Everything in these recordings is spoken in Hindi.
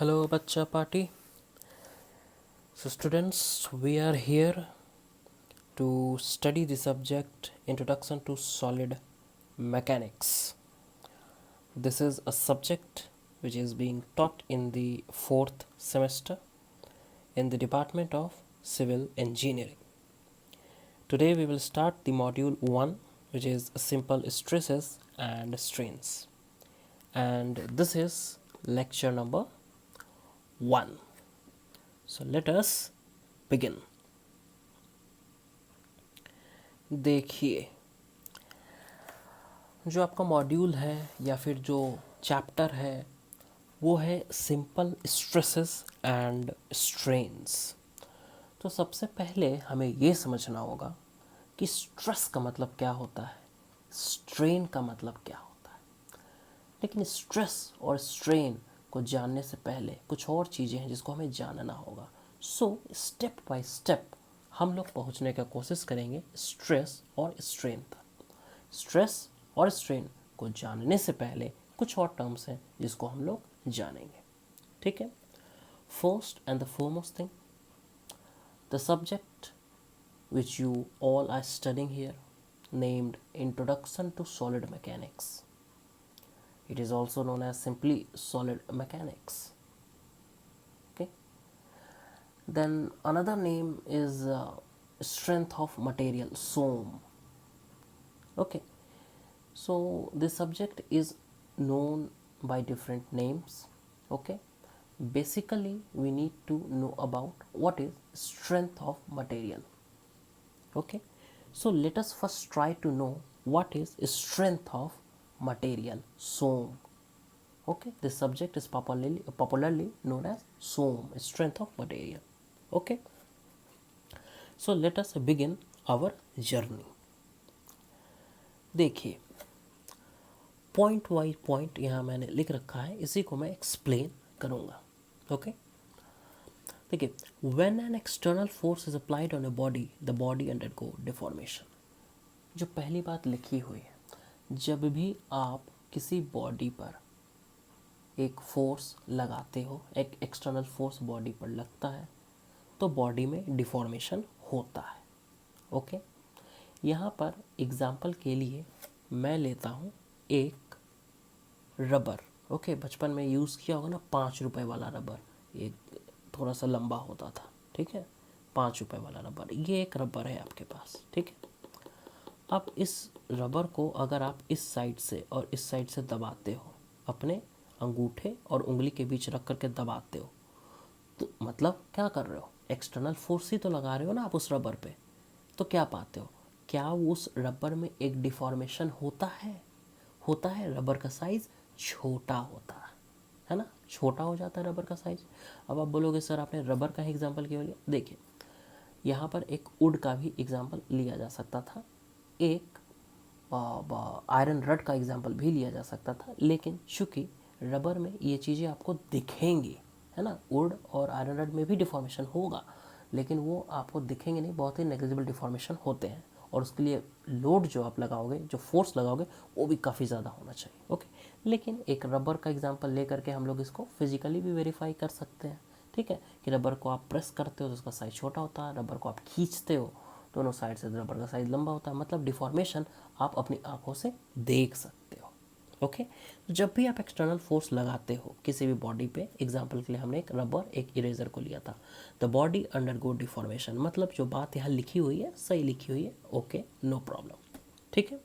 Hello, Bacha Party. So, students, we are here to study the subject Introduction to Solid Mechanics. This is a subject which is being taught in the fourth semester in the Department of Civil Engineering. Today, we will start the module 1, which is simple stresses and strains. And this is lecture number 1. So let us begin. देखिए, जो आपका मॉड्यूल है या फिर जो चैप्टर है वो है सिंपल स्ट्रेसेस एंड स्ट्रेन्स। तो सबसे पहले हमें ये समझना होगा कि स्ट्रेस का मतलब क्या होता है, स्ट्रेन का मतलब क्या होता है। लेकिन स्ट्रेस और स्ट्रेन को जानने से पहले कुछ और चीज़ें हैं जिसको हमें जानना होगा। सो स्टेप बाय स्टेप हम लोग पहुंचने का कोशिश करेंगे स्ट्रेस और स्ट्रेन तक। स्ट्रेस और स्ट्रेन को जानने से पहले कुछ और टर्म्स हैं जिसको हम लोग जानेंगे, ठीक है। First and the foremost thing, the subject which you all are studying here, named Introduction to Solid Mechanics. It is also known as simply Solid Mechanics. Okay. Then another name is Strength of Material, SOM. Okay. So this subject is known by different names. Okay. Basically, we need to know about what is strength of material. Okay, so let us first try to know what is strength of material, SOM. Okay, this subject is popularly known as SOM, strength of material. Okay, so let us begin our journey. देखिए, पॉइंट वाइज पॉइंट यहाँ मैंने लिख रखा है, इसी को मैं एक्सप्लेन करूँगा। ओके, देखिए, when an external force is applied on a body, the body undergo deformation. जो पहली बात लिखी हुई है, जब भी आप किसी बॉडी पर एक फोर्स लगाते हो, एक एक्सटर्नल फोर्स बॉडी पर लगता है तो बॉडी में डिफॉर्मेशन होता है। ओके, यहाँ पर एग्जाम्पल के लिए मैं लेता हूँ एक रबर। ओके, बचपन में यूज़ किया होगा ना 5 रुपए वाला रबर, एक थोड़ा सा लंबा होता था, ठीक है, 5 रुपए वाला रबर। ये एक रबर है आपके पास, ठीक है। अब इस रबर को अगर आप इस साइड से और इस साइड से दबाते हो, अपने अंगूठे और उंगली के बीच रख करके दबाते हो, तो मतलब क्या कर रहे हो, एक्सटर्नल फोर्स ही तो लगा रहे हो ना आप उस रबर पे। तो क्या पाते हो, क्या उस रबर में एक डिफॉर्मेशन होता है? होता है, रबर का साइज छोटा होता है ना, छोटा हो जाता है रबर का साइज। अब आप बोलोगे सर आपने रबर का एग्जांपल क्यों लिया? देखिए, यहाँ पर एक वुड का भी एग्जांपल लिया जा सकता था, एक आयरन रड का एग्जांपल भी लिया जा सकता था, लेकिन चूंकि रबर में ये चीज़ें आपको दिखेंगी, है ना, वुड और आयरन रड में भी डिफॉर्मेशन होगा, लेकिन वो आपको दिखेंगे नहीं, बहुत ही नेग्लिजिबल डिफॉर्मेशन होते हैं, और उसके लिए लोड जो आप लगाओगे, जो फोर्स लगाओगे, वो भी काफ़ी ज़्यादा होना चाहिए। ओके, लेकिन एक रबर का एग्जांपल लेकर के हम लोग इसको फिजिकली भी वेरीफाई कर सकते हैं, ठीक है, कि रबर को आप प्रेस करते हो तो उसका साइज छोटा होता है, रबर को आप खींचते हो दोनों साइड से रबर का साइज लंबा होता है, मतलब डिफॉर्मेशन आप अपनी आंखों से देख सकते हो। ओके, जब भी आप एक्सटर्नल फोर्स लगाते हो किसी भी बॉडी पे, एग्जांपल के लिए हमने एक रबर, एक इरेजर को लिया था, द बॉडी अंडरगो डिफॉर्मेशन, मतलब जो बात यहाँ लिखी हुई है सही लिखी हुई है, ओके, नो प्रॉब्लम, ठीक है।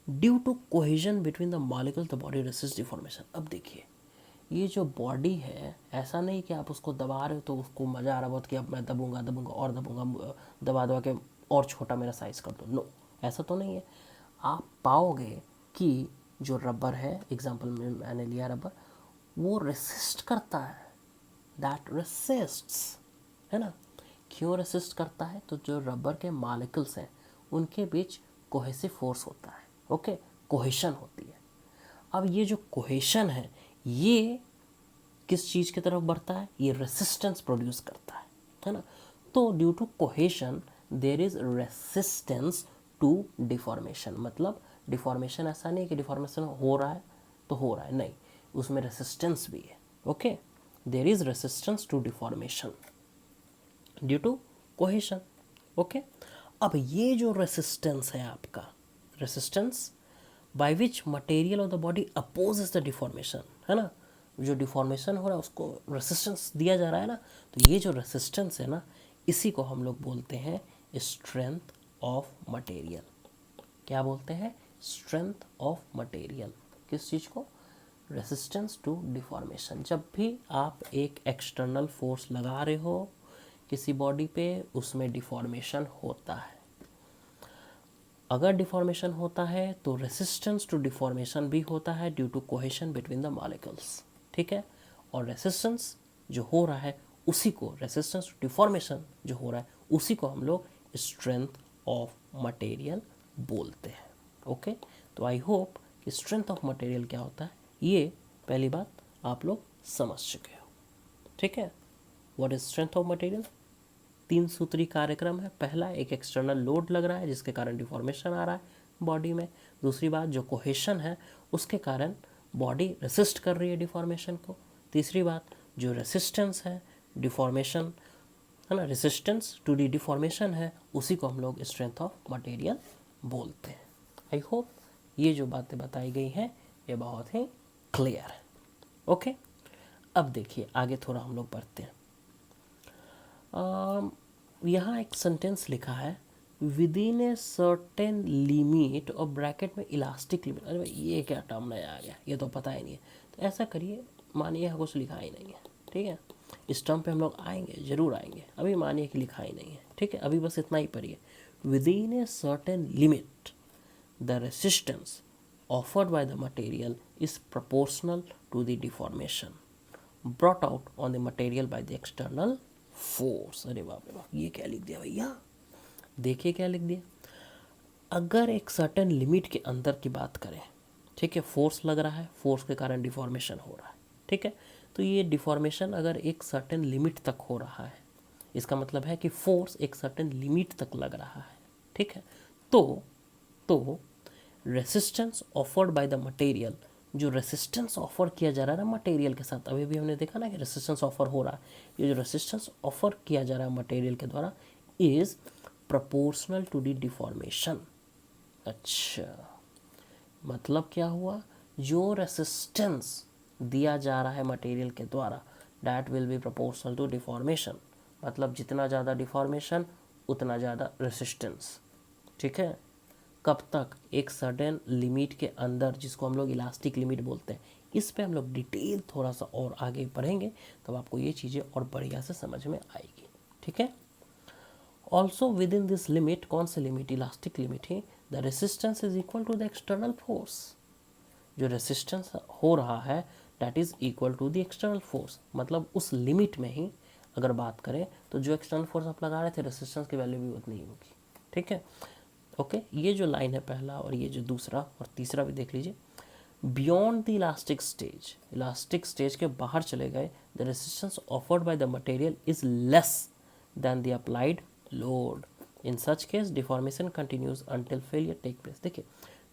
Due to cohesion between the molecule the body resist deformation. अब देखिए, ये जो बॉडी है, ऐसा नहीं कि आप उसको दबा रहे हो तो उसको मज़ा आ रहा बहुत कि अब मैं दबूंगा दबूंगा और दबूंगा, दबा दबा के और छोटा मेरा साइज़ कर दो, नो, ऐसा तो नहीं है। आप पाओगे कि जो रबर है, एग्जांपल में मैंने लिया रबर, वो रेसिस्ट करता है, दैट रेसिस्ट्स, है ना। क्यों रेसिस्ट करता है? तो जो रबर के मॉलिक्यूल्स हैं उनके बीच कोहेसिव फोर्स होता है, ओके, कोहेशन होती है। अब ये जो कोहेशन है ये किस चीज़ की तरफ बढ़ता है? ये रेसिस्टेंस प्रोड्यूस करता है ना। तो due to cohesion there is resistance to deformation, मतलब डिफॉर्मेशन ऐसा नहीं कि डिफॉर्मेशन हो रहा है तो हो रहा है, नहीं, उसमें रेसिस्टेंस भी है। Okay, there is resistance to deformation due to cohesion. Okay, अब ये जो रेसिस्टेंस है आपका, resistance by which material of the body opposes the deformation, है ना, जो डिफॉर्मेशन हो रहा है उसको रेसिस्टेंस दिया जा रहा है ना, तो ये जो रेसिस्टेंस है ना, इसी को हम लोग बोलते हैं स्ट्रेंथ ऑफ मटेरियल। क्या बोलते हैं? Strength of material. किस चीज़ को? Resistance to deformation. जब भी आप एक एक्सटर्नल फोर्स लगा रहे हो किसी बॉडी पे, उसमें डिफॉर्मेशन होता है। अगर डिफॉर्मेशन होता है तो रेसिस्टेंस टू डिफॉर्मेशन भी होता है due to cohesion between the molecules, ठीक है। और रेसिस्टेंस जो हो रहा है उसी को, रेसिस्टेंस टू डिफॉर्मेशन जो हो रहा है उसी को हम लोग स्ट्रेंथ ऑफ मटेरियल बोलते हैं। ओके, तो आई होप कि स्ट्रेंथ ऑफ मटेरियल क्या होता है ये पहली बात आप लोग समझ चुके हो, ठीक है। What is strength of material? 3 सूत्री कार्यक्रम है। पहला, एक एक्सटर्नल लोड लग रहा है जिसके कारण डिफॉर्मेशन आ रहा है बॉडी में। दूसरी बात, जो कोहेशन है उसके कारण बॉडी रेसिस्ट कर रही है डिफॉर्मेशन को। तीसरी बात, जो रेसिस्टेंस है डिफॉर्मेशन, है ना, रेसिस्टेंस टू दी डिफॉर्मेशन है, उसी को हम लोग स्ट्रेंथ ऑफ मटेरियल बोलते हैं। आई होप ये जो बातें बताई गई हैं ये बहुत ही क्लियर है। ओके, अब देखिए आगे थोड़ा हम लोग बढ़ते हैं। यहाँ एक सेंटेंस लिखा है with in a certain limit, और ब्रैकेट में इलास्टिक लिमिट। अरे भाई ये क्या टर्म नया आ गया, ये तो पता ही नहीं है। तो ऐसा करिए, मानिए यहाँ कुछ लिखा ही नहीं है, ठीक है। इस टर्म पे हम लोग आएंगे, जरूर आएंगे। अभी मानिए कि लिखा ही नहीं है, ठीक है। अभी बस इतना ही पढ़िए, with in a certain limit the resistance offered by the material is proportional to the deformation brought out on the material by the external force। अरे बाप रे बाप, ये क्या लिख दिया भैया, देखिए क्या लिख दिया। अगर एक सर्टेन लिमिट के अंदर की बात करें, ठीक है, फोर्स लग रहा है, फोर्स के कारण डिफॉर्मेशन हो रहा है, ठीक है। तो ये डिफॉर्मेशन अगर एक सर्टेन लिमिट तक हो रहा है, इसका मतलब है कि फोर्स एक सर्टेन लिमिट तक लग रहा है, ठीक है। तो resistance offered by the material, जो रेसिस्टेंस ऑफर किया जा रहा है ना मटेरियल के साथ, अभी भी हमने देखा ना कि रेसिस्टेंस ऑफर हो रहा है, ये जो रेसिस्टेंस ऑफर किया जा रहा है मटेरियल के द्वारा is proportional to the deformation. अच्छा, मतलब क्या हुआ, जो रेसिस्टेंस दिया जा रहा है मटेरियल के द्वारा that will be proportional to deformation. मतलब जितना ज़्यादा डिफॉर्मेशन उतना ज़्यादा रेसिस्टेंस, ठीक है। कब तक? एक सर्टेन लिमिट के अंदर, जिसको हम लोग इलास्टिक लिमिट बोलते हैं। इस पे हम लोग डिटेल थोड़ा सा और आगे पढ़ेंगे, तब आपको ये चीज़ें और बढ़िया से समझ में आएगी, ठीक है। Also within this limit, कौन सा लिमिट? इलास्टिक लिमिट है। The resistance is equal to the external force. जो रेसिस्टेंस हो रहा है that is equal to the external force. मतलब उस लिमिट में ही अगर बात करें तो जो एक्सटर्नल फोर्स आप लगा रहे थे, रेसिस्टेंस की वैल्यू भी उतनी ही होगी, ठीक है। ओके, ये जो लाइन है पहला, और ये जो दूसरा और तीसरा भी देख लीजिए। Beyond the elastic stage, elastic stage के बाहर चले गए, the resistance offered by the material is less than the applied load. In such case deformation continues until failure take place. देखिए,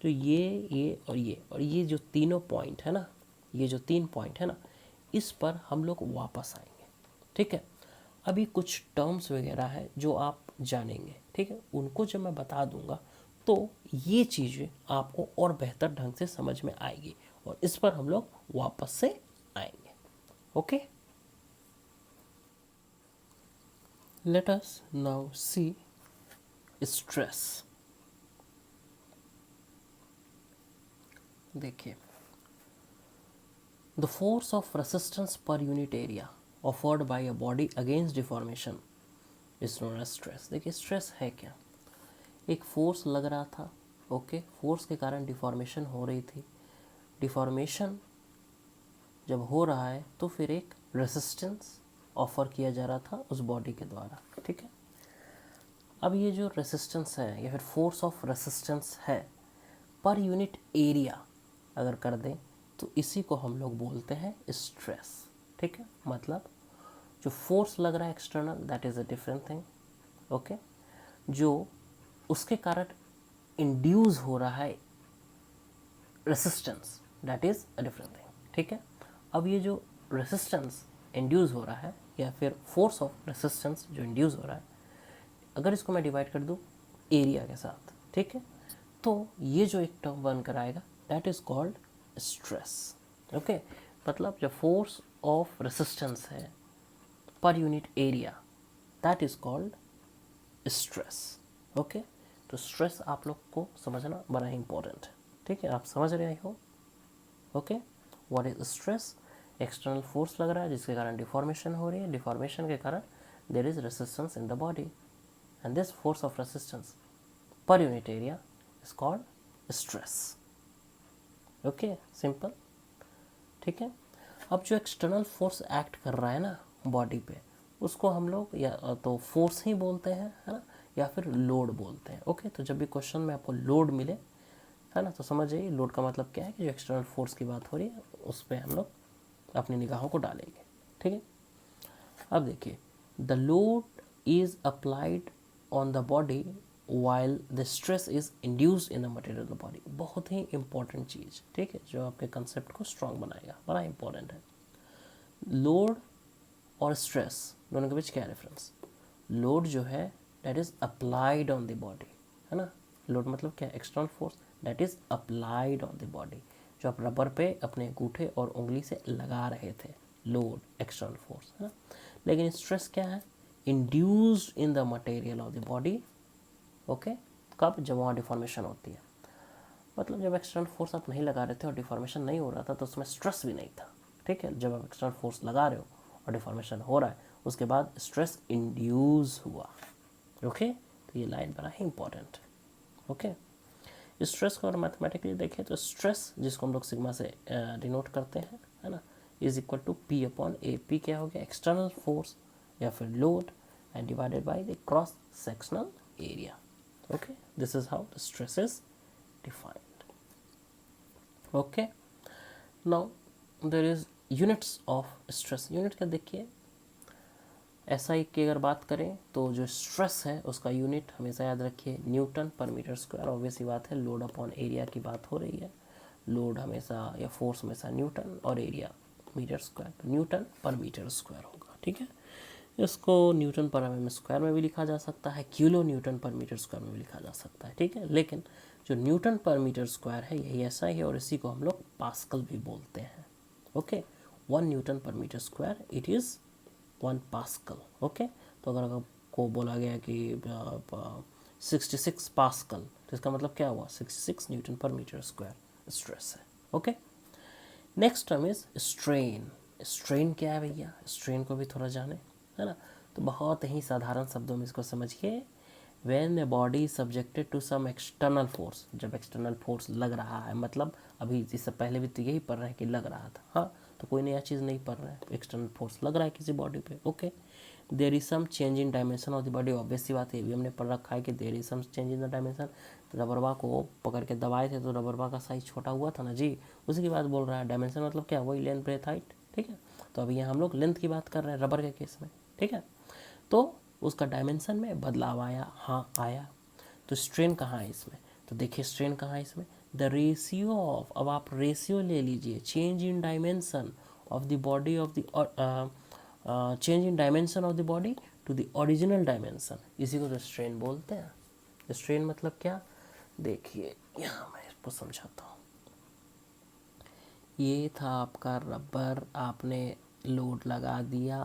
तो ये जो तीनों पॉइंट है ना, ये जो 3 पॉइंट है ना, इस पर हम लोग वापस आएंगे, ठीक है। अभी कुछ टर्म्स वगैरह है जो आप जानेंगे, ठीक है। उनको जब मैं बता दूंगा तो ये चीज़ें आपको और बेहतर ढंग से समझ में आएगी, और इस पर हम लोग वापस से आएंगे। Okay, let us now see stress. देखिए, the force of resistance per unit area offered by a body against deformation is known as stress. देखिए, स्ट्रेस है क्या? एक फोर्स लग रहा था, ओके, फोर्स के कारण डिफॉर्मेशन हो रही थी। डिफॉर्मेशन जब हो रहा है तो फिर एक रेसिस्टेंस ऑफर किया जा रहा था उस बॉडी के द्वारा, ठीक है। अब ये जो रेसिस्टेंस है या फिर फोर्स ऑफ रेसिस्टेंस है पर यूनिट एरिया अगर कर दें तो इसी को हम लोग बोलते हैं स्ट्रेस, ठीक है। मतलब जो फोर्स लग रहा है external, that is a different thing, okay. जो उसके कारण इंड्यूस हो रहा है resistance, that is a different thing, ठीक है। अब ये जो रेसिस्टेंस इंड्यूस हो रहा है या फिर फोर्स ऑफ रेसिस्टेंस जो इंड्यूस हो रहा है, अगर इसको मैं डिवाइड कर दूँ एरिया के साथ, ठीक है, तो ये जो एक टर्म बनकर आएगा that is called stress. Okay, मतलब जो फोर्स ऑफ रेसिस्टेंस है पर unit area that is called stress. Okay, तो स्ट्रेस आप लोग को समझना बड़ा ही इंपॉर्टेंट है, ठीक है, आप समझ रहे हो। Okay, what is stress? External force लग रहा है जिसके कारण डिफॉर्मेशन हो रही है, डिफॉर्मेशन के कारण there is resistance in the body and this force of resistance per unit area is called stress. Okay, simple, ठीक है। अब जो एक्सटर्नल फोर्स एक्ट कर रहा है ना बॉडी पे, उसको हम लोग या तो फोर्स ही बोलते हैं, है ना, या फिर लोड बोलते हैं। ओके, तो जब भी क्वेश्चन में आपको लोड मिले, है ना, तो समझ जाइए लोड का मतलब क्या है कि जो एक्सटर्नल फोर्स की बात हो रही है उस पर हम लोग अपनी निगाहों को डालेंगे, ठीक है। अब देखिए, the load is applied on the body while the stress is induced in the material of the body. बहुत ही इंपॉर्टेंट चीज़, ठीक है, जो आपके कंसेप्ट को स्ट्रांग बनाएगा, बड़ा इंपॉर्टेंट है। लोड और स्ट्रेस दोनों के बीच क्या डिफरेंस? लोड जो है that is applied on the body, है ना, लोड मतलब क्या? External force that is applied on the body, जो आप रबर पे अपने अंगूठे और उंगली से लगा रहे थे, लोड एक्सटर्नल फोर्स, है ना। लेकिन स्ट्रेस क्या है? Induced in the material of the body. Okay, कब? जब वहाँ डिफॉर्मेशन होती है, मतलब जब एक्सटर्नल फोर्स आप नहीं लगा रहे थे और डिफॉर्मेशन नहीं हो रहा था तो उसमें स्ट्रेस भी नहीं था, ठीक है। जब आप एक्सटर्नल फोर्स लगा रहे हो और डिफॉर्मेशन हो रहा है उसके बाद स्ट्रेस इंड्यूस हुआ। ओके, तो ये लाइन बड़ा ही इंपॉर्टेंट है। ओके, स्ट्रेस को अगर मैथमेटिकली देखें तो स्ट्रेस जिसको हम लोग सिग्मा से डिनोट करते हैं, है ना, is equal to P upon A. P क्या हो गया? एक्सटर्नल फोर्स या फिर load and divided by the cross sectional area. Okay, this is how the stress is defined. Okay, now there is units of stress. Unit क्या? देखिए, एसआई की अगर बात करें तो जो स्ट्रेस है उसका यूनिट हमेशा याद रखिए Newton per metre square. Obvious ही बात है, लोड अपॉन एरिया की बात हो रही है, लोड हमेशा या फोर्स हमेशा न्यूटन और एरिया मीटर स्क्वायर, तो न्यूटन पर मीटर स्क्वायर होगा, ठीक है। इसको न्यूटन पर एम स्क्वायर में भी लिखा जा सकता है, kilo Newton per metre square में भी लिखा जा सकता है, ठीक है। लेकिन जो न्यूटन पर मीटर स्क्वायर है यही ऐसा ही है और इसी को हम लोग पास्कल भी बोलते हैं। Okay, 1 newton per metre square it is 1 pascal. Okay, तो अगर आपको बोला गया कि 66 पास्कल तो इसका मतलब क्या हुआ? 66 Newton per metre square stress है। Okay, next term is strain. Strain क्या है भैया? स्ट्रेन को भी थोड़ा जाने, है ना, तो बहुत ही साधारण शब्दों में इसको समझिए। When a body is subjected to some external force, जब एक्सटर्नल फोर्स लग रहा है, मतलब अभी इससे पहले भी तो यही पढ़ रहे हैं कि लग रहा था, हाँ, तो कोई नया चीज़ नहीं पढ़ रहा है, एक्सटर्नल फोर्स लग रहा है किसी बॉडी पे। Okay, there is some change in dimension of the body. Obvious सी बात है, ये भी हमने पढ़ रखा है कि there is some change in the dimension. तो रबरबा को पकड़ के दबाए थे तो रबरबा का साइज छोटा हुआ था ना जी, उसी की बात बोल रहा है। डायमेंशन मतलब क्या? वही लेंथ ब्रेथ हाइट, ठीक है। तो अभी यहाँ हम लोग लेंथ की बात कर रहे हैं रबर के केस में, ठीक है। तो उसका डायमेंशन में बदलाव आया, हाँ आया। तो स्ट्रेन कहाँ है इसमें? तो देखिए स्ट्रेन कहाँ है इसमें? द रेशियो ऑफ, अब आप रेशियो ले लीजिए, change in dimension of the body of the change in dimension of the body to the original dimension, इसी को तो स्ट्रेन बोलते हैं। स्ट्रेन मतलब क्या? देखिए यहाँ मैं इसको समझाता हूँ। ये था आपका रबर, आपने लोड लगा दिया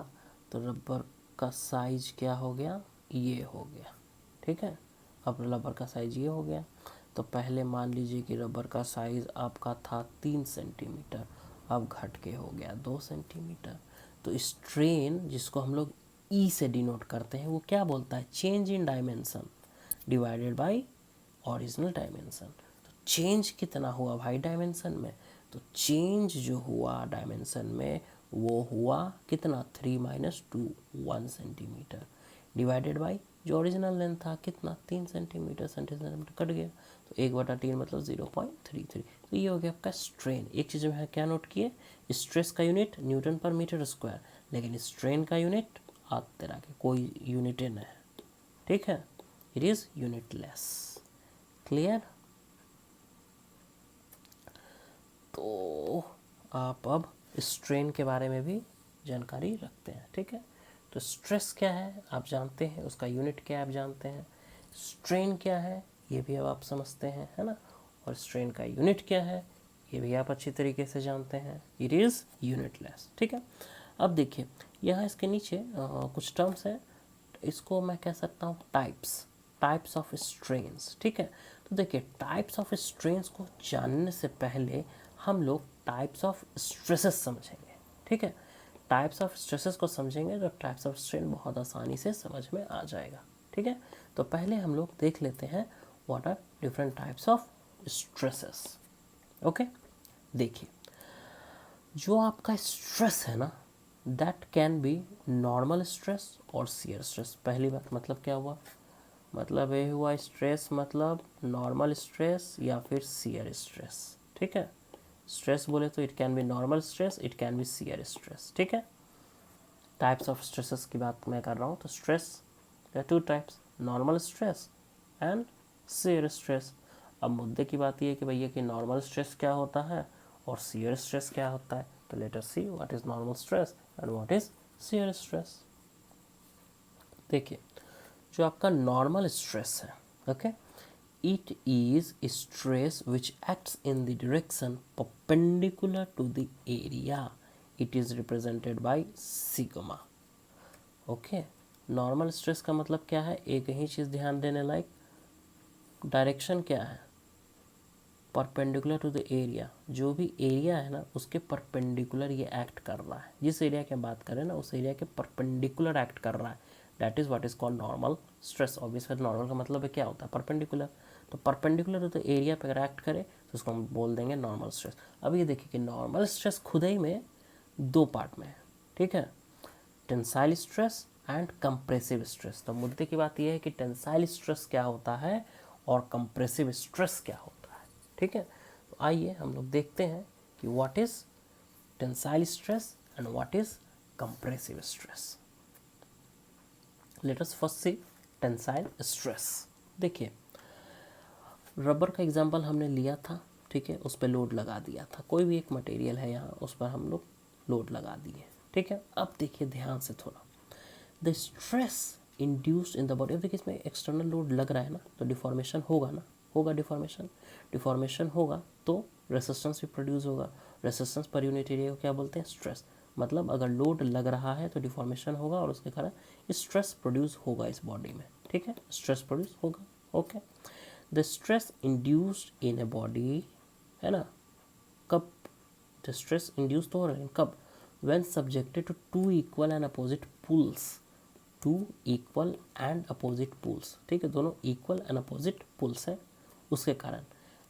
तो रबर का साइज क्या हो गया? ये हो गया, ठीक है। अब रबर का साइज ये हो गया, तो पहले मान लीजिए कि रबर का साइज आपका था 3 सेंटीमीटर, अब घट के हो गया 2 सेंटीमीटर। तो स्ट्रेन जिसको हम लोग ई से डिनोट करते हैं वो क्या बोलता है? Change in dimension divided by original dimension. तो चेंज कितना हुआ भाई डायमेंशन में? तो चेंज जो हुआ डायमेंशन में वो हुआ कितना? 3 माइनस 2, 1 सेंटीमीटर डिवाइडेड बाई जो ओरिजिनल लेंथ था कितना? 3 सेंटीमीटर, सेंटीमीटर कट गया तो 1/3 मतलब 0.33। तो ये हो गया आपका स्ट्रेन। एक चीज़ में क्या नोट किए? स्ट्रेस का unit Newton per metre square, लेकिन स्ट्रेन का यूनिट आग तरह के कोई यूनिट नहीं है, ठीक है, इट इज़ यूनिटलेस। क्लियर? तो आप अब स्ट्रेन के बारे में भी जानकारी रखते हैं। ठीक है, तो स्ट्रेस क्या है आप जानते हैं, उसका यूनिट क्या है आप जानते हैं, स्ट्रेन क्या है ये भी अब आप समझते हैं, है ना, और स्ट्रेन का यूनिट क्या है ये भी आप अच्छी तरीके से जानते हैं, इट इज़ यूनिटलेस। ठीक है, अब देखिए यहाँ इसके नीचे कुछ टर्म्स हैं, इसको मैं कह सकता हूँ टाइप्स ऑफ स्ट्रेन्स। ठीक है, तो देखिए टाइप्स ऑफ स्ट्रेन्स को जानने से पहले हम लोग टाइप्स ऑफ स्ट्रेसेस समझेंगे। ठीक है, टाइप्स ऑफ स्ट्रेसेस को समझेंगे तो टाइप्स ऑफ स्ट्रेन बहुत आसानी से समझ में आ जाएगा। ठीक है, तो पहले हम लोग देख लेते हैं what are different types of stresses. Okay, देखिए जो आपका स्ट्रेस है ना, that can be normal stress और शियर स्ट्रेस। पहली बात मतलब क्या हुआ, मतलब ये हुआ स्ट्रेस मतलब नॉर्मल स्ट्रेस या फिर शियर स्ट्रेस। ठीक है, स्ट्रेस बोले तो it can be normal stress, it can be shear stress. ठीक है, टाइप्स ऑफ स्ट्रेसेस की बात मैं कर रहा हूँ, तो stress there are two types, normal stress and shear stress. अब मुद्दे की बात ये है कि भैया कि नॉर्मल स्ट्रेस क्या होता है और शियर स्ट्रेस क्या होता है, तो let us see what is normal stress and what is shear stress. देखिए जो आपका नॉर्मल स्ट्रेस है, okay, it is stress which acts in the direction perpendicular to the area, it is represented by sigma. Okay, normal stress का मतलब क्या है, एक ही चीज़ ध्यान देने लायक, डायरेक्शन क्या है, परपेंडिकुलर टू द एरिया, जो भी एरिया है ना उसके परपेंडिकुलर ये एक्ट कर रहा है, जिस एरिया की बात करें ना उस एरिया के परपेंडिकुलर एक्ट कर रहा है, that is what is called normal stress. Obviously normal का मतलब है क्या होता है, परपेंडिकुलर, तो परपेंडिकुलर टू द एरिया पे अगर एक्ट करे तो उसको हम बोल देंगे नॉर्मल स्ट्रेस। अब ये देखिए कि नॉर्मल स्ट्रेस खुद ही में दो पार्ट में है। ठीक है, tensile stress and compressive stress. तो मुद्दे की बात यह है कि टेंसाइल स्ट्रेस क्या होता है और कंप्रेसिव स्ट्रेस क्या होता है। ठीक है, तो आइए हम लोग देखते हैं कि what is tensile stress and what is compressive stress. Let us first see tensile stress. देखिए रबर का एग्जांपल हमने लिया था, ठीक है, उस पर लोड लगा दिया था, कोई भी एक मटेरियल है यहाँ उस पर हम लोग लोड लगा दिए। ठीक है, अब देखिए ध्यान से थोड़ा, the stress induced in the body, अब देखिए इसमें एक्सटर्नल लोड लग रहा है ना, तो डिफॉर्मेशन होगा ना, होगा डिफॉर्मेशन होगा तो रेसिस्टेंस भी प्रोड्यूस होगा, रेसिस्टेंस पर यूनिट एरिया को क्या बोलते हैं, स्ट्रेस। मतलब अगर लोड लग रहा है तो डिफॉर्मेशन होगा और उसके कारण स्ट्रेस प्रोड्यूस होगा इस बॉडी में। ठीक है, स्ट्रेस प्रोड्यूस होगा। Okay, the stress induced in a body, है ना, कब द स्ट्रेस इंड्यूस तो हो रहा है कब, when subjected to two equal and opposite pulls, two equal and opposite pulls. ठीक है, दोनों इक्वल एंड अपोजिट पुल्स हैं, उसके कारण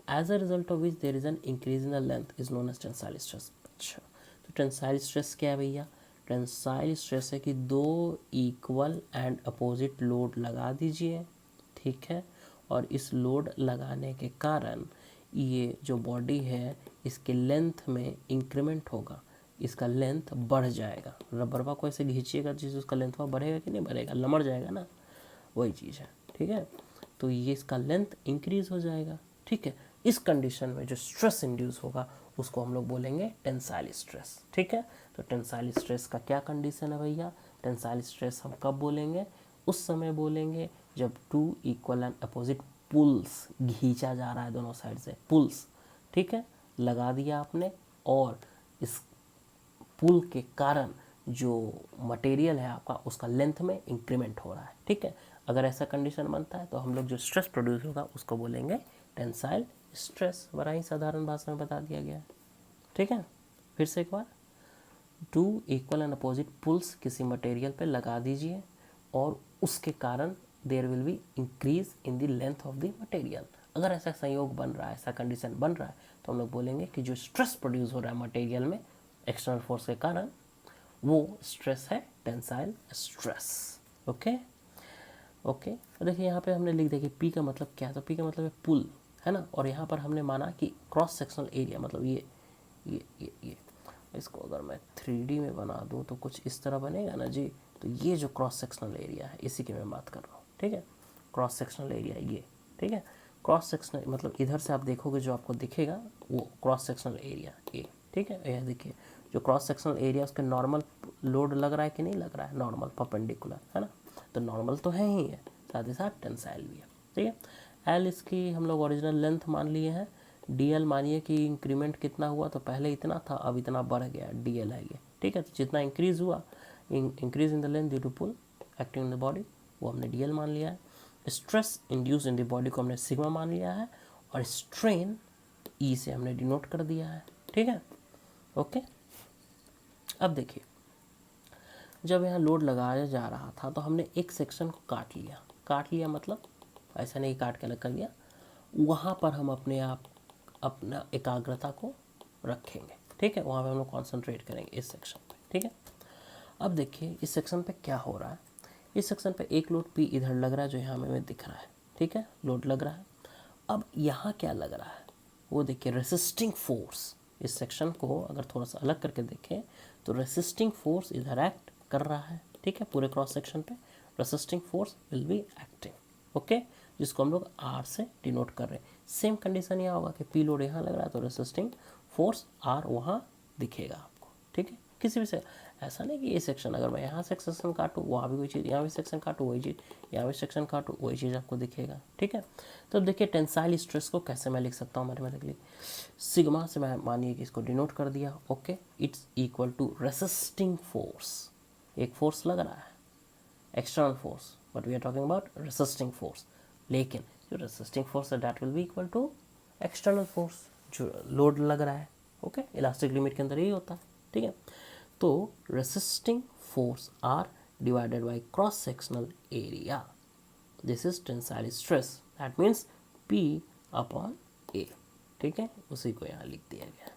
as a result of which there is an increase in the length is known as tensile stress. अच्छा, तो टेंसाइल स्ट्रेस क्या है भैया, टेंसाइल स्ट्रेस है कि दो इक्वल एंड अपोजिट लोड लगा दीजिए। ठीक है, और इस लोड लगाने के कारण ये जो बॉडी है इसके लेंथ में इंक्रीमेंट होगा, इसका लेंथ बढ़ जाएगा। रबरवा को ऐसे खींचिएगा जिससे उसका लेंथ बढ़ेगा कि नहीं बढ़ेगा, लमड़ जाएगा ना, वही चीज़ है। ठीक है, तो ये इसका लेंथ इंक्रीज हो जाएगा। ठीक है, इस कंडीशन में जो स्ट्रेस इंड्यूस होगा उसको हम लोग बोलेंगे टेंसाइल स्ट्रेस। ठीक है, तो टेंसाइल स्ट्रेस का क्या कंडीशन है भैया, टेंसाइल स्ट्रेस हम कब बोलेंगे, उस समय बोलेंगे जब two equal and opposite pulls, खींचा जा रहा है दोनों साइड से, पुल्स, ठीक है, लगा दिया आपने, और इस पुल के कारण जो मटेरियल है आपका उसका लेंथ में इंक्रीमेंट हो रहा है। ठीक है, अगर ऐसा कंडीशन बनता है तो हम लोग जो स्ट्रेस प्रोड्यूस होगा उसको बोलेंगे टेंसाइल स्ट्रेस। बड़ा ही साधारण भाषा में बता दिया गया है। ठीक है, फिर से एक बार, two equal and opposite pulls किसी मटेरियल पे लगा दीजिए और उसके कारण there will be increase in the length of the material. अगर ऐसा संयोग बन रहा है, ऐसा कंडीशन बन रहा है, तो हम लोग बोलेंगे कि जो स्ट्रेस प्रोड्यूस हो रहा है मटेरियल में एक्सटर्नल फोर्स के कारण, वो स्ट्रेस है टेंसाइल स्ट्रेस। ओके ओके, तो देखिए यहाँ पे हमने लिख दिया कि पी का मतलब क्या है, तो पी का मतलब है पुल, है ना, और यहाँ पर हमने माना कि क्रॉस सेक्शनल एरिया, मतलब ये इसको अगर मैं 3D में बना दूँ तो कुछ इस तरह बनेगा ना जी, तो ये जो क्रॉस सेक्शनल एरिया है इसी की मैं बात कर रहा हूँ। ठीक है, क्रॉस सेक्शनल एरिया ये, ठीक है, क्रॉस सेक्शनल मतलब इधर से आप देखोगे जो आपको दिखेगा वो क्रॉस सेक्शनल एरिया ये। ठीक है, यह देखिए जो क्रॉस सेक्शनल एरिया उसके नॉर्मल लोड लग रहा है कि नहीं लग रहा है, नॉर्मल परपेंडिकुलर है ना, तो नॉर्मल तो है ही है, साथ ही साथ टेंसाइल भी है। ठीक है, एल इसकी हम लोग ओरिजिनल लेंथ मान लिए हैं, डी एल मानिए कि इंक्रीमेंट कितना हुआ, तो पहले इतना था अब इतना बढ़ गया, डी एल है ये। ठीक है, तो जितना इंक्रीज हुआ, increase in the length due to pull acting in the body, वो हमने डी एल मान लिया है। Stress induce in the body को हमने सिग्मा मान लिया है, और स्ट्रेन ई से हमने डिनोट कर दिया है। ठीक है, ओके। अब देखिए, जब यहाँ लोड लगाया जा रहा था तो हमने एक सेक्शन को काट लिया मतलब ऐसा नहीं काट के अलग कर दिया, वहाँ पर हम अपने आप अपना एकाग्रता को रखेंगे। ठीक है, वहाँ पे हम लोग कॉन्सेंट्रेट करेंगे इस सेक्शन पे। ठीक है, अब देखिए इस सेक्शन पे क्या हो रहा है, इस सेक्शन पे एक लोड पी इधर लग रहा है जो यहाँ हमें दिख रहा है। ठीक है, लोड लग रहा है। अब यहाँ क्या लग रहा है, वो देखिए रेसिस्टिंग फोर्स, इस सेक्शन को अगर थोड़ा सा अलग करके देखें तो रेसिस्टिंग फोर्स इधर एक्ट कर रहा है। ठीक है, पूरे क्रॉस सेक्शन पे resisting force will be acting, okay, जिसको हम लोग आर से डिनोट कर रहे हैं। सेम कंडीशन यहाँ होगा कि पी लोड यहाँ लग रहा है तो रेसिस्टिंग फोर्स आर वहाँ दिखेगा आपको। ठीक है, किसी भी से ऐसा नहीं कि ये सेक्शन अगर मैं यहाँ से सेक्शन काटूँ वहाँ भी वही चीज़, यहाँ भी सेक्शन काटूँ वही चीज़, यहाँ भी सेक्शन काटूँ वही चीज़ आपको दिखेगा। ठीक है, तो अब देखिए टेंसाइल स्ट्रेस को कैसे मैं लिख सकता हूँ मैथमेटिकली, सिग्मा से मैं मानिए कि इसको डिनोट कर दिया, okay, it's equal to resisting force, एक फोर्स लग रहा है external force, but we are talking about resisting force, लेकिन जो रेसिस्टिंग फोर्स है that will be equal to external force जो लोड लग रहा है। ओके, इलास्टिक लिमिट के अंदर यही होता है। ठीक है, तो resisting force R divided by cross sectional area, this is tensile stress, that means P upon A। ठीक है, उसी को यहाँ लिख दिया गया है।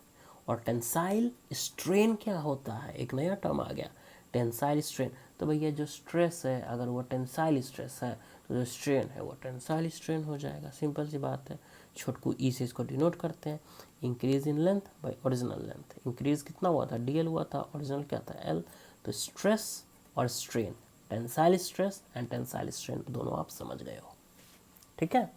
और टेंसाइल स्ट्रेन क्या होता है, एक नया टर्म आ गया टेंसाइल स्ट्रेन। तो भैया जो स्ट्रेस है अगर वो टेंसाइल स्ट्रेस है तो जो स्ट्रेन है वो टेंसाइल स्ट्रेन हो जाएगा, सिंपल सी बात है। छोटकू ई से इसको डिनोट करते हैं, increase in length by original length, increase कितना हुआ था, डी एल हुआ था, ओरिजिनल क्या था, एल। तो स्ट्रेस और strain, tensile stress and tensile strain दोनों आप समझ गए हो। ठीक है,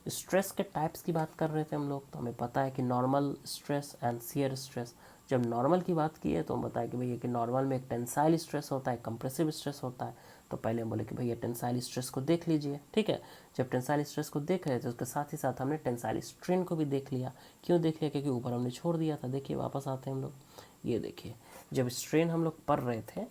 स्ट्रेस के टाइप्स की बात कर रहे थे हम लोग, तो हमें पता है कि normal stress and shear stress. जब नॉर्मल की बात की है तो हम बताया कि भैया कि नॉर्मल में एक टेंसाइल स्ट्रेस होता है, कंप्रेसिव स्ट्रेस होता है। तो पहले हम बोले कि भैया टेंसाइल स्ट्रेस को देख लीजिए। ठीक है, जब टेंसाइल स्ट्रेस को देख रहे थे उसके साथ ही साथ हमने टेंसाइल स्ट्रेन को भी देख लिया। क्यों देख लिया, क्योंकि ऊपर हमने छोड़ दिया था। देखिए वापस आते हैं हम लोग, ये देखिए जब स्ट्रेन हम लोग पढ़ रहे थे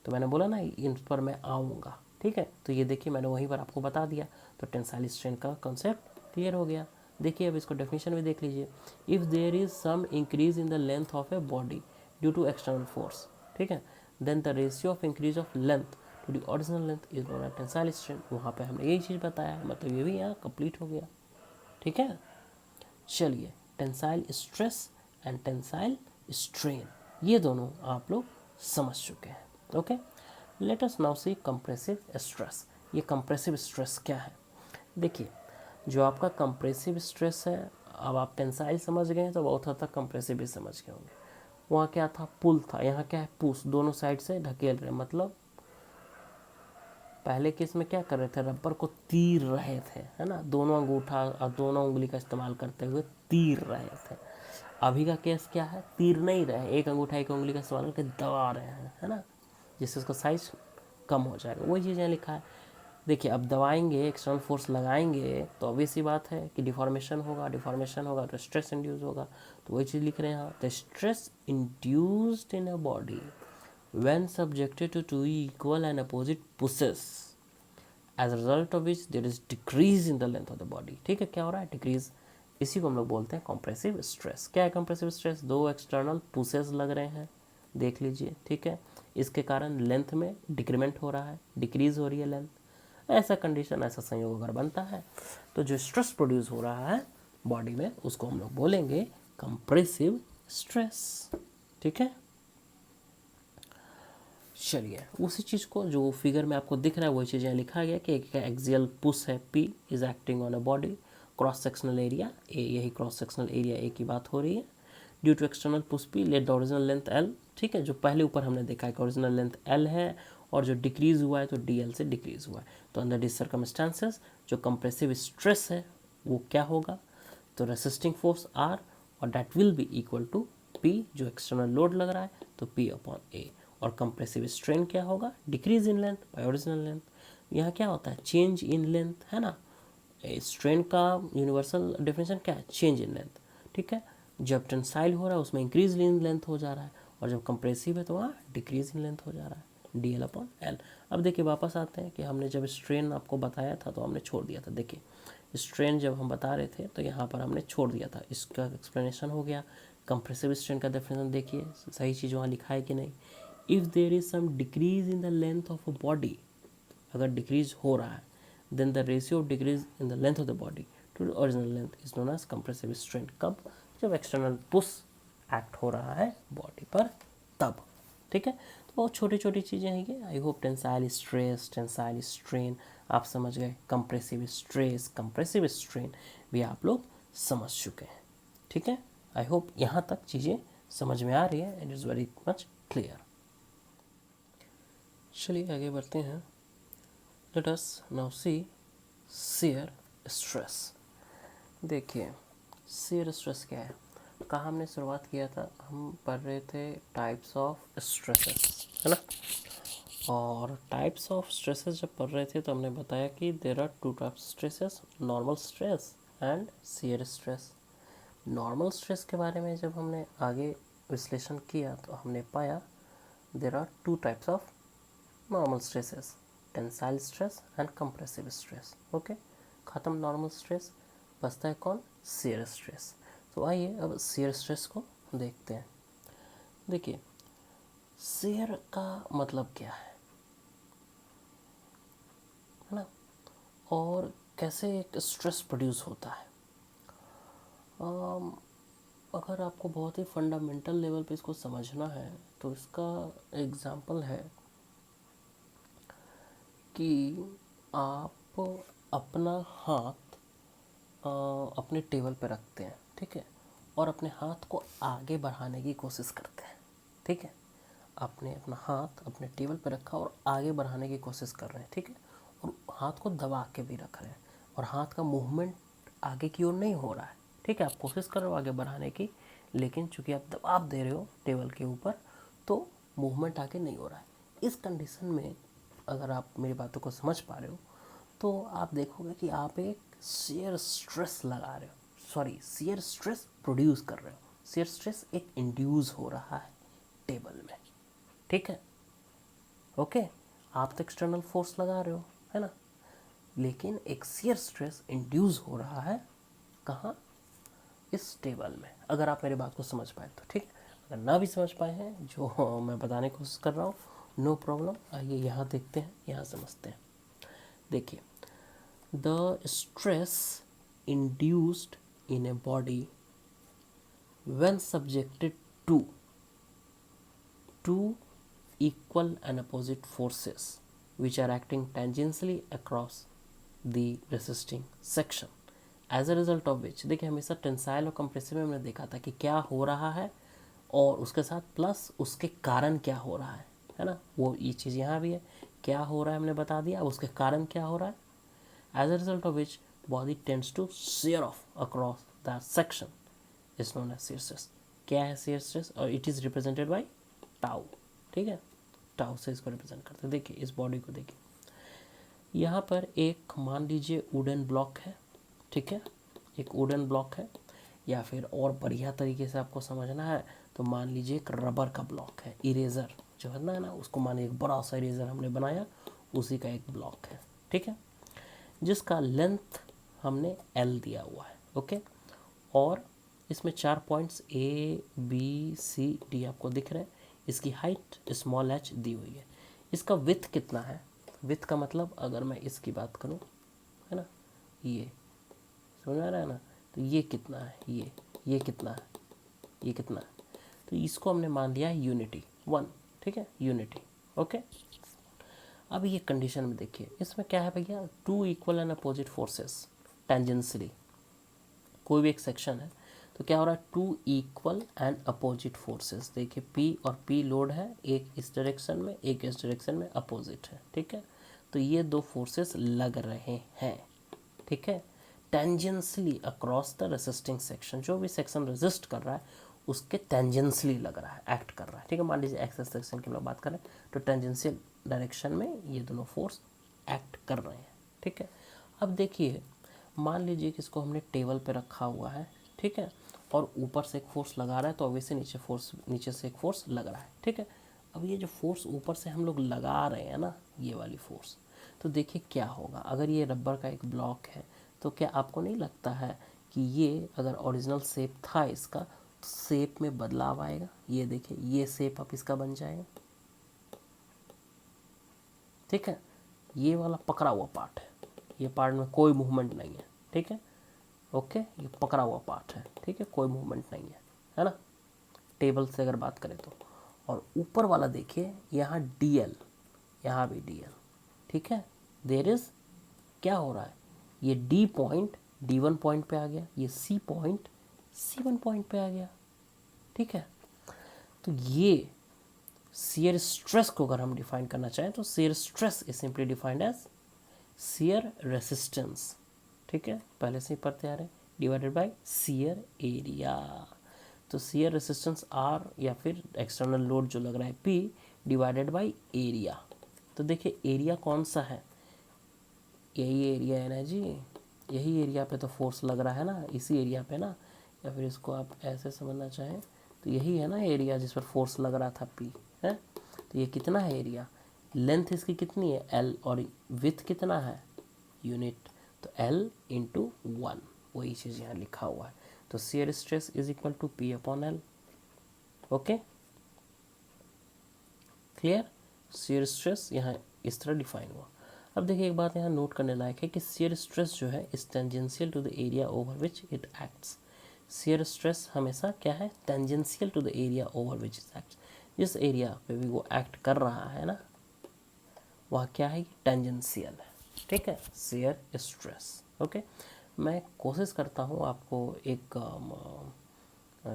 तो मैंने बोला ना इन पर मैं आऊँगा। ठीक है, तो ये देखिए मैंने वहीं पर आपको बता दिया, तो टेंसाइल स्ट्रेन का कॉन्सेप्ट क्लियर हो गया। देखिए अब इसको डेफिनेशन भी देख लीजिए, if there is some increase in the length of a body due to external force, ठीक है, then the ratio of increase of length to the original length is known as tensile strain. वहाँ पे हमने यही चीज़ बताया है, मतलब ये भी यहाँ कंप्लीट हो गया। ठीक है, चलिए tensile stress and tensile strain ये दोनों आप लोग समझ चुके हैं। ओके, लेट अस नाउ सी कंप्रेसिव स्ट्रेस। ये कंप्रेसिव स्ट्रेस क्या है, देखिए जो आपका कंप्रेसिव स्ट्रेस है, अब आप टेंसाइल समझ गए हैं तो बहुत हद तक कंप्रेसिव भी समझ गए होंगे। वहाँ क्या था, पुल था, यहाँ क्या है, पुश, दोनों साइड से ढकेल रहे, मतलब पहले केस में क्या कर रहे थे, रबर को तीर रहे थे, है ना, दोनों अंगूठा और दोनों उंगली का इस्तेमाल करते हुए तीर रहे थे। अभी का केस क्या है, तीर नहीं रहे, एक अंगूठा एक उंगली का इस्तेमाल करके दबा रहे हैं, है ना, जिससे उसका साइज कम हो जाएगा। वही चीज़ यहाँ लिखा है। देखिए अब दबाएंगे, एक्सटर्नल फोर्स लगाएंगे तो ऑब्वियस सी बात है कि डिफॉर्मेशन होगा तो स्ट्रेस इंड्यूस होगा। तो वही चीज़ लिख रहे हैं यहाँ, the stress induced in a body when subjected to two equal and opposite pushes, as a result of which there is decrease in the length of the body। ठीक है, क्या हो रहा है, डिक्रीज, इसी को हम लोग बोलते हैं कंप्रेसिव स्ट्रेस। क्या है कंप्रेसिव स्ट्रेस, दो एक्सटर्नल पुशेस लग रहे हैं, देख लीजिए। ठीक है, इसके कारण लेंथ में डिक्रीमेंट हो रहा है, डिक्रीज हो रही है लेंथ। ऐसा कंडीशन, ऐसा संयोग अगर बनता है तो जो स्ट्रेस प्रोड्यूस हो रहा है बॉडी में उसको हम लोग बोलेंगे कंप्रेसिव स्ट्रेस। ठीक है, चलिए उसी चीज़ को जो फिगर में आपको दिख रहा है वही चीज़ यहाँ लिखा गया कि एक एक्सियल पुश है, P is acting on a body, cross sectional area A, यही क्रॉस सेक्शनल एरिया A की बात हो रही है। Due to external push P let the original length L। ठीक है, जो पहले ऊपर हमने देखा है कि ओरिजिनल लेंथ L है और जो डिक्रीज हुआ है तो DL से डिक्रीज हुआ है। तो अंडर दिस सर्कमस्टांसेस जो कंप्रेसिव स्ट्रेस है वो क्या होगा, तो रेसिस्टिंग फोर्स R और that will be equal to P जो एक्सटर्नल लोड लग रहा है, तो P अपॉन A। और कंप्रेसिव स्ट्रेन क्या होगा, decrease in length by original length. यहाँ क्या होता है, चेंज इन लेंथ, है ना। स्ट्रेन का यूनिवर्सल डेफिनेशन क्या है, चेंज इन लेंथ, ठीक है। जब टेंसाइल हो रहा है उसमें इंक्रीज इन लेंथ हो जा रहा है, और जब कंप्रेसिव है तो वहाँ डिक्रीज इन लेंथ हो जा रहा है, DL अपॉन L। अब देखिए वापस आते हैं कि हमने जब स्ट्रेन आपको बताया था तो हमने छोड़ दिया था। देखिए स्ट्रेन जब हम बता रहे थे तो यहाँ पर हमने छोड़ दिया था, इसका एक्सप्लेनेशन हो गया। कंप्रेसिव स्ट्रेन का डेफिनेशन देखिए, सही चीज़ वहाँ लिखा है कि नहीं। If there is some decrease in the length of a body, अगर डिक्रीज हो रहा है, then the ratio of decrease in the length of the body to the original length is known as compressive strain. कब, जब एक्सटर्नल पुश एक्ट हो रहा है बॉडी पर, तब, ठीक है। तो बहुत छोटी छोटी चीज़ें हैं ये। I hope tensile stress, tensile strain आप समझ गए, कंप्रेसिव स्ट्रेस, कंप्रेसिव स्ट्रेन भी आप लोग समझ चुके हैं, ठीक है। आई होप यहाँ तक चीज़ें समझ में आ रही है, it is very much clear. चलिए आगे बढ़ते हैं। लेट अस नाउ सी शियर स्ट्रेस। देखिए शियर स्ट्रेस क्या है, कहाँ हमने शुरुआत किया था, हम पढ़ रहे थे टाइप्स ऑफ स्ट्रेसेस, है ना। और टाइप्स ऑफ स्ट्रेसेस जब पढ़ रहे थे तो हमने बताया कि there are two types stresses, normal stress and shear stress. Normal stress के बारे में जब हमने आगे विश्लेषण किया तो हमने पाया there are two types of normal stresses, tensile stress and compressive stress. Okay, खत्म नॉर्मल स्ट्रेस, बचता है कौन, शियर स्ट्रेस। तो आइए अब शियर स्ट्रेस को देखते हैं। देखिए शियर का मतलब क्या है ना, और कैसे एक स्ट्रेस प्रोड्यूस होता है। अगर आपको बहुत ही फंडामेंटल लेवल पे इसको समझना है तो इसका एग्जांपल है कि आप अपना हाथ अपने टेबल पे रखते हैं, ठीक है, और अपने हाथ को आगे बढ़ाने की कोशिश करते हैं, ठीक है। आपने अपना हाथ अपने टेबल पे रखा और आगे बढ़ाने की कोशिश कर रहे हैं, ठीक है, और हाथ को दबा के भी रख रहे हैं, और हाथ का मूवमेंट आगे की ओर नहीं हो रहा है, ठीक है। आप कोशिश कर रहे हो आगे बढ़ाने की, लेकिन चूंकि आप दबाव दे रहे हो टेबल के ऊपर तो मूवमेंट आगे नहीं हो रहा है। इस कंडीशन में अगर आप मेरी बातों को समझ पा रहे हो तो आप देखोगे कि आप एक शियर स्ट्रेस लगा रहे हो, सॉरी शियर स्ट्रेस प्रोड्यूस कर रहे हो। शियर स्ट्रेस एक इंड्यूस हो रहा है टेबल में, ठीक है। ओके, आप तो एक्सटर्नल फोर्स लगा रहे हो, है ना, लेकिन एक शियर स्ट्रेस इंड्यूस हो रहा है कहाँ, इस टेबल में। अगर आप मेरी बात को समझ पाए तो ठीक है, अगर ना भी समझ पाए हैं जो मैं बताने की कोशिश कर रहा हूँ, नो प्रॉब्लम। आइए यहाँ देखते हैं, यहाँ समझते हैं। देखिए the stress induced in a body when subjected to two equal and opposite forces which are acting tangentially across the resisting section as a result of which, देखिए हमेशा टेंसाइल और कंप्रेसिव में हमने देखा था कि क्या हो रहा है और उसके साथ प्लस उसके कारण क्या हो रहा है ना। वो ये चीज़ यहाँ भी है, क्या हो रहा है हमने बता दिया, उसके कारण क्या हो रहा है। as a result of which body tends to shear off across that section is known as shear stress। क्या है shear stress, और it is represented by tau, ठीक है, टाउ से इसको रिप्रेजेंट करते हैं। देखिए इस बॉडी को देखिए, यहाँ पर एक मान लीजिए वुडन ब्लॉक है, ठीक है, एक वुडन ब्लॉक है, या फिर और बढ़िया तरीके से आपको समझना है तो मान लीजिए एक रबर का ब्लॉक है, इरेजर जो है ना उसको मानिए एक बड़ा सा इरेजर हमने बनाया, उसी का एक ब्लॉक है, ठीक है, जिसका लेंथ हमने L दिया हुआ है, ओके। और इसमें 4 points A B C D आपको दिख रहे हैं। इसकी हाइट स्मॉल h दी हुई है। इसका विथ कितना है, विथ का मतलब अगर मैं इसकी बात करूं, है ना, ये समझ में आ रहा है ना, तो ये कितना है, ये कितना है, ये कितना है, तो इसको हमने मान लिया है यूनिटी 1, ठीक है, यूनिटी, ओके। अब ये कंडीशन में देखिए इसमें क्या है भैया, two equal and opposite forces tangentially, कोई भी एक सेक्शन है तो क्या हो रहा है, two equal and opposite forces. देखिए P और P लोड है, एक इस डायरेक्शन में एक इस डायरेक्शन में अपोजिट है, ठीक है, तो ये दो फोर्सेस लग रहे हैं, ठीक है, tangentially across the resisting section. जो भी सेक्शन रेजिस्ट कर रहा है उसके टेंजेंशियली लग रहा है, एक्ट कर रहा है, ठीक है। मान लीजिए एक्स डायरेक्शन की हम लोग बात करें तो टेंजेंशियल डायरेक्शन में ये दोनों फोर्स एक्ट कर रहे हैं, ठीक है। अब देखिए, मान लीजिए कि इसको हमने टेबल पे रखा हुआ है, ठीक है, और ऊपर से एक फोर्स लगा रहा है, तो ऑब्वियसली नीचे से एक फोर्स लग रहा है, ठीक है। अब ये जो फोर्स ऊपर से हम लोग लगा रहे हैं ना, ये वाली फोर्स, तो देखिए क्या होगा। अगर ये रबर का एक ब्लॉक है तो क्या आपको नहीं लगता है कि ये अगर ओरिजिनल शेप था इसका तो शेप में बदलाव आएगा। ये देखिए, ये शेप अब इसका बन जाएगा, ठीक है। ये वाला पकड़ा हुआ पार्ट है, ये पार्ट में कोई मूवमेंट नहीं है, ठीक है। ओके, ये पकड़ा हुआ पार्ट है, ठीक है, कोई मूवमेंट नहीं है ना, टेबल से अगर बात करें तो। और ऊपर वाला देखिए, यहाँ डीएल, यहाँ भी डीएल, ठीक है। देयर इज, क्या हो रहा है, ये डी पॉइंट D1 पॉइंट पे आ गया, ये सी पॉइंट C1 पॉइंट पे आ गया, ठीक है। तो ये शियर स्ट्रेस को अगर हम डिफाइन करना चाहें तो shear stress is simply defined as shear resistance, ठीक है, पहले से ही पढ़ते आ रहे हैं, डिवाइडेड बाय शियर एरिया। तो शियर रेसिस्टेंस आर या फिर एक्सटर्नल लोड जो लग रहा है P डिवाइडेड बाय एरिया। तो देखिए एरिया कौन सा है, यही एरिया है ना जी, यही एरिया पे तो फोर्स लग रहा है ना, इसी एरिया पे ना, या फिर इसको आप ऐसे समझना चाहें तो यही है ना एरिया जिस पर फोर्स लग रहा था P है। तो ये कितना है एरिया, लेंथ इसकी कितनी है L, और विथ कितना है यूनिट, तो L इंटू 1, वही चीज़ यहाँ लिखा हुआ है। तो shear stress is equal to P upon L। Okay, clear. Shear stress यहाँ इस तरह डिफाइन हुआ। अब देखिए एक बात यहाँ नोट करने लायक है कि शियर स्ट्रेस जो है is tangential to the area over which it acts. Shear stress हमेशा क्या है, tangential to the area over which it acts. जिस एरिया पे भी वो एक्ट कर रहा है ना, वह क्या है, टेंजेंशियल है, ठीक है, शियर स्ट्रेस। ओके, मैं कोशिश करता हूँ आपको एक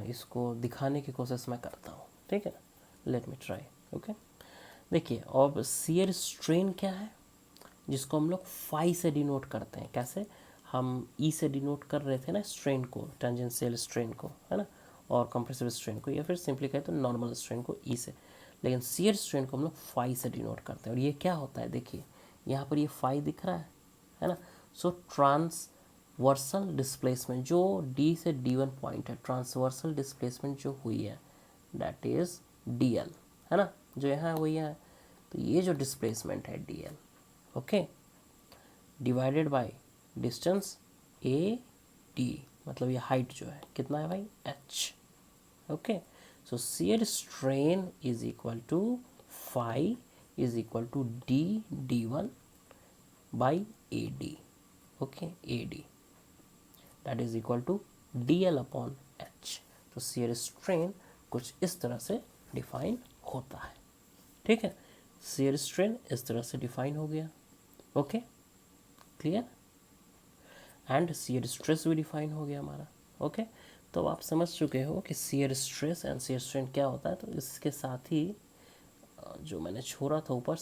इसको दिखाने की कोशिश मैं करता हूँ, ठीक है, लेट मी ट्राई। ओके, देखिए अब शियर स्ट्रेन क्या है, जिसको हम लोग फाई से डिनोट करते हैं। कैसे, हम ई से डिनोट कर रहे थे ना स्ट्रेन को, टेंजेंशियल स्ट्रेन को, है ना, और कंप्रेसिव स्ट्रेन को, या फिर सिंपली कहें तो नॉर्मल स्ट्रेन को ई से, लेकिन शियर स्ट्रेन को हम लोग फाई से डिनोट करते हैं। और ये क्या होता है, देखिए यहाँ पर ये फाई दिख रहा है ना। सो ट्रांसवर्सल डिस्प्लेसमेंट जो डी से D1 पॉइंट है, ट्रांसवर्सल डिस्प्लेसमेंट जो हुई है दैट इज DL, है ना, जो यहाँ वही है। तो ये जो डिस्प्लेसमेंट है DL, okay, divided by distance AD, मतलब ये हाइट जो है कितना है भाई, H। Okay, so shear strain is equal to phi is equal to D1 by AD। Okay, AD that is equal to DL upon H। तो शियर स्ट्रेन कुछ इस तरह से डिफाइन होता है, ठीक है। शियर स्ट्रेन इस तरह से डिफाइन हो गया, okay, clear. And shear stress भी डिफाइन हो गया हमारा, ओके। तो आप समझ चुके हो कि shear stress and shear strain क्या होता है। तो इसके साथ ही जो मैंने छोड़ा था ऊपर,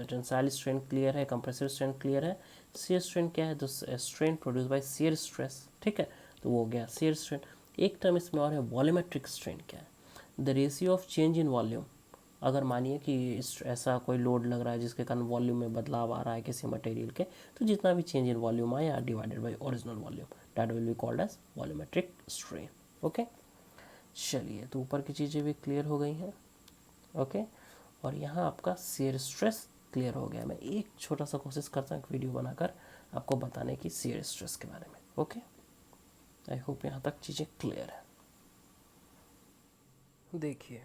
टेंसाइल स्ट्रेन क्लियर है, कंप्रेसिव स्ट्रेन क्लियर है। शियर स्ट्रेन क्या है, तो strain produce by shear stress, ठीक है, तो वो हो गया शियर स्ट्रेन। एक टर्म इसमें और है, वॉल्यूमेट्रिक स्ट्रेन क्या है, the ratio of change in volume. अगर मानिए कि ऐसा कोई लोड लग रहा है जिसके कारण वॉल्यूम में बदलाव आ रहा है किसी मटेरियल के, तो जितना भी चेंज इन वॉल्यूम आया divided by original volume, that will be called as volumetric strain. Okay, चलिए, तो ऊपर की चीज़ें भी क्लियर हो गई हैं, ओके। और यहाँ आपका शियर स्ट्रेस क्लियर हो गया। मैं एक छोटा सा कोशिश करता हूँ एक वीडियो बनाकर आपको बताने की शियर स्ट्रेस के बारे में, ओके। आई होप यहाँ तक चीज़ें क्लियर है। देखिए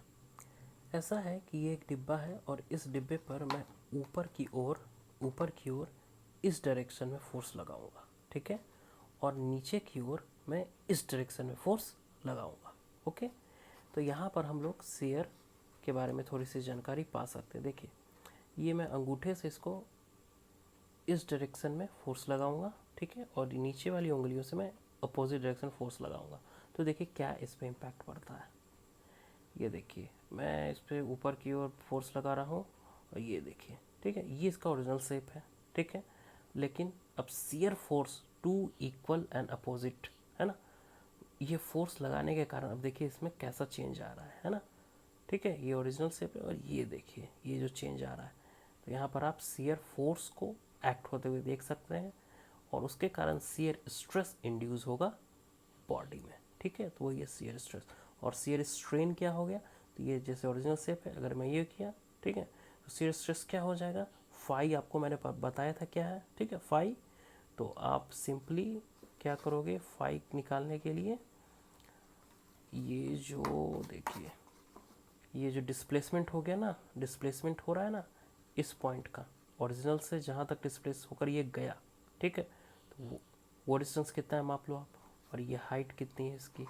ऐसा है कि ये एक डिब्बा है और इस डिब्बे पर मैं ऊपर की ओर इस डायरेक्शन में फोर्स लगाऊंगा, ठीक है, और नीचे की ओर मैं इस डायरेक्शन में फोर्स लगाऊंगा, ओके। तो यहाँ पर हम लोग शियर के बारे में थोड़ी सी जानकारी पा सकते हैं। देखिए ये मैं अंगूठे से इसको इस डायरेक्शन में फोर्स लगाऊंगा, ठीक है, और नीचे वाली उंगलियों से मैं अपोजिट डायरेक्शन फोर्स लगाऊंगा। तो देखिए क्या इस पर इम्पैक्ट पड़ता है। ये देखिए मैं इस पर ऊपर की ओर फोर्स लगा रहा हूँ और ये देखिए, ठीक है, ये इसका ओरिजिनल शेप है, ठीक है। लेकिन अब shear force two equal and opposite, है ना, ये फोर्स लगाने के कारण अब देखिए इसमें कैसा चेंज आ रहा है ना, ठीक है। ये ओरिजिनल शेप है और ये देखिए ये जो चेंज आ रहा है, तो यहाँ पर आप शियर फोर्स को एक्ट होते हुए देख सकते हैं और उसके कारण शियर स्ट्रेस इंड्यूस होगा बॉडी में, ठीक है। तो वो ये शियर स्ट्रेस और शियर स्ट्रेन क्या हो गया, तो ये जैसे ओरिजिनल शेप है, अगर मैं ये किया, ठीक है, तो शियर स्ट्रेस क्या हो जाएगा, फाई आपको मैंने बताया था क्या है, ठीक है, फाई। तो आप सिंपली क्या करोगे, फाई निकालने के लिए ये जो देखिए ये जो डिस्प्लेसमेंट हो गया ना, डिस्प्लेसमेंट हो रहा है ना इस पॉइंट का, ओरिजिनल से जहाँ तक डिस्प्लेस होकर ये गया, ठीक है, तो वो डिस्टेंस कितना है माप लो आप, और ये हाइट कितनी है इसकी,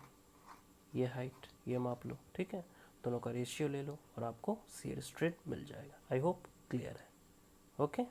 ये हाइट ये माप लो, ठीक है। दोनों का रेशियो ले लो और आपको शियर स्ट्रेन मिल जाएगा। आई होप क्लियर है। ओके।